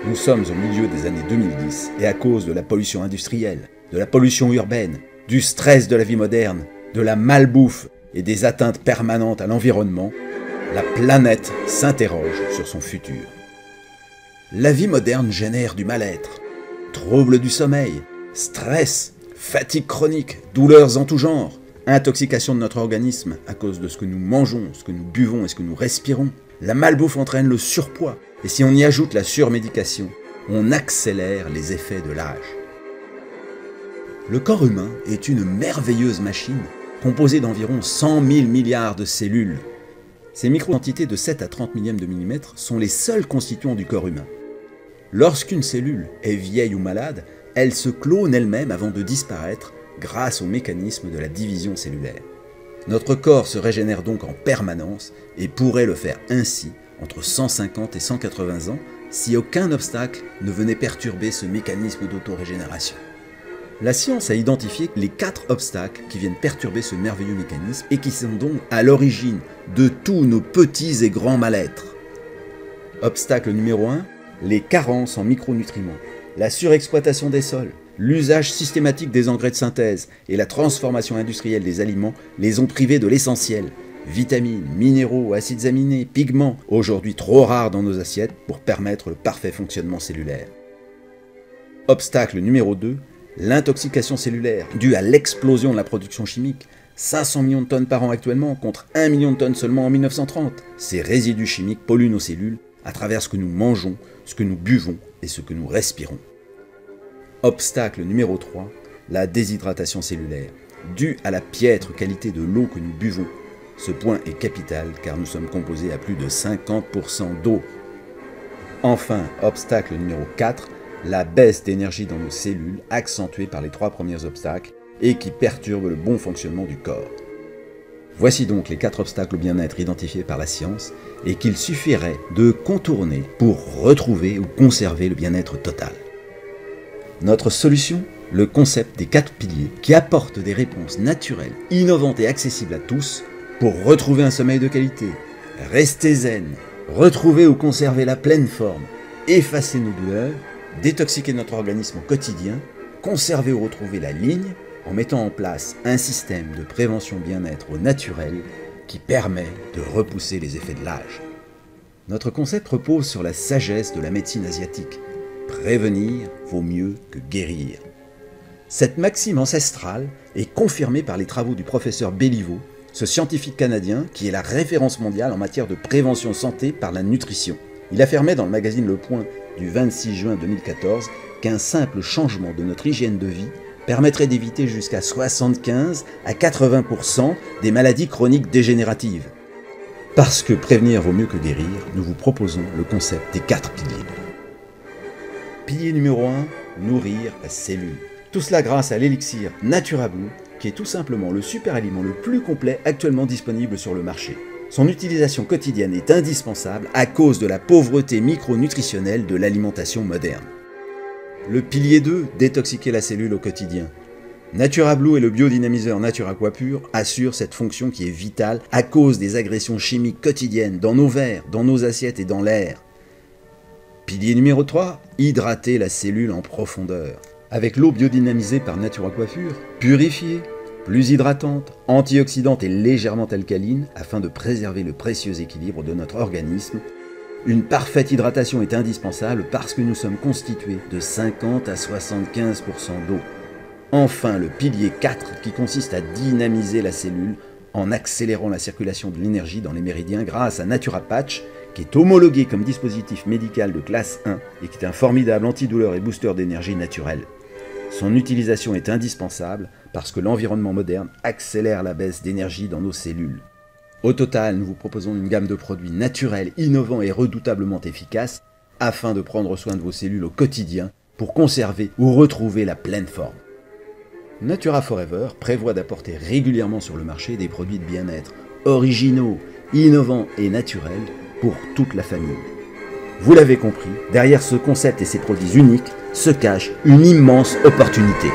Nous sommes au milieu des années 2010 et à cause de la pollution industrielle, de la pollution urbaine, du stress de la vie moderne, de la malbouffe et des atteintes permanentes à l'environnement, la planète s'interroge sur son futur. La vie moderne génère du mal-être, troubles du sommeil, stress, fatigue chronique, douleurs en tout genre, intoxication de notre organisme à cause de ce que nous mangeons, ce que nous buvons et ce que nous respirons. La malbouffe entraîne le surpoids, et si on y ajoute la surmédication, on accélère les effets de l'âge. Le corps humain est une merveilleuse machine composée d'environ 100 000 milliards de cellules. Ces micro-entités de 7 à 30 millièmes de millimètre sont les seuls constituants du corps humain. Lorsqu'une cellule est vieille ou malade, elle se clone elle-même avant de disparaître grâce au mécanisme de la division cellulaire. Notre corps se régénère donc en permanence et pourrait le faire ainsi entre 150 et 180 ans si aucun obstacle ne venait perturber ce mécanisme d'autorégénération. La science a identifié les 4 obstacles qui viennent perturber ce merveilleux mécanisme et qui sont donc à l'origine de tous nos petits et grands mal-être. Obstacle numéro 1, les carences en micronutriments, la surexploitation des sols, l'usage systématique des engrais de synthèse et la transformation industrielle des aliments les ont privés de l'essentiel. Vitamines, minéraux, acides aminés, pigments, aujourd'hui trop rares dans nos assiettes pour permettre le parfait fonctionnement cellulaire. Obstacle numéro 2, l'intoxication cellulaire, due à l'explosion de la production chimique. 500 millions de tonnes par an actuellement, contre 1 million de tonnes seulement en 1930. Ces résidus chimiques polluent nos cellules à travers ce que nous mangeons, ce que nous buvons et ce que nous respirons. Obstacle numéro 3, la déshydratation cellulaire, due à la piètre qualité de l'eau que nous buvons. Ce point est capital car nous sommes composés à plus de 50% d'eau. Enfin, obstacle numéro 4, la baisse d'énergie dans nos cellules, accentuée par les 3 premiers obstacles et qui perturbe le bon fonctionnement du corps. Voici donc les 4 obstacles au bien-être identifiés par la science et qu'il suffirait de contourner pour retrouver ou conserver le bien-être total. Notre solution, le concept des 4 piliers qui apportent des réponses naturelles, innovantes et accessibles à tous pour retrouver un sommeil de qualité, rester zen, retrouver ou conserver la pleine forme, effacer nos douleurs, détoxiquer notre organisme au quotidien, conserver ou retrouver la ligne en mettant en place un système de prévention bien-être au naturel qui permet de repousser les effets de l'âge. Notre concept repose sur la sagesse de la médecine asiatique. Prévenir vaut mieux que guérir. Cette maxime ancestrale est confirmée par les travaux du professeur Béliveau, ce scientifique canadien qui est la référence mondiale en matière de prévention santé par la nutrition. Il affirmait dans le magazine Le Point du 26 juin 2014 qu'un simple changement de notre hygiène de vie permettrait d'éviter jusqu'à 75 à 80% des maladies chroniques dégénératives. Parce que prévenir vaut mieux que guérir, nous vous proposons le concept des 4 piliers. Pilier numéro 1, nourrir la cellule. Tout cela grâce à l'élixir NaturaBlue, qui est tout simplement le super aliment le plus complet actuellement disponible sur le marché. Son utilisation quotidienne est indispensable à cause de la pauvreté micronutritionnelle de l'alimentation moderne. Le pilier 2, détoxiquer la cellule au quotidien. NaturaBlue et le biodynamiseur NaturaQuapure assurent cette fonction qui est vitale à cause des agressions chimiques quotidiennes dans nos verres, dans nos assiettes et dans l'air. Pilier numéro 3, hydrater la cellule en profondeur. Avec l'eau biodynamisée par NaturaQuapure, purifiée, plus hydratante, antioxydante et légèrement alcaline afin de préserver le précieux équilibre de notre organisme, une parfaite hydratation est indispensable parce que nous sommes constitués de 50 à 75% d'eau. Enfin, le pilier 4 qui consiste à dynamiser la cellule en accélérant la circulation de l'énergie dans les méridiens grâce à NaturaPatch, qui est homologué comme dispositif médical de classe 1 et qui est un formidable antidouleur et booster d'énergie naturelle. Son utilisation est indispensable parce que l'environnement moderne accélère la baisse d'énergie dans nos cellules. Au total, nous vous proposons une gamme de produits naturels, innovants et redoutablement efficaces afin de prendre soin de vos cellules au quotidien pour conserver ou retrouver la pleine forme. Natura Forever prévoit d'apporter régulièrement sur le marché des produits de bien-être originaux, innovants et naturels pour toute la famille. Vous l'avez compris, derrière ce concept et ces produits uniques se cache une immense opportunité.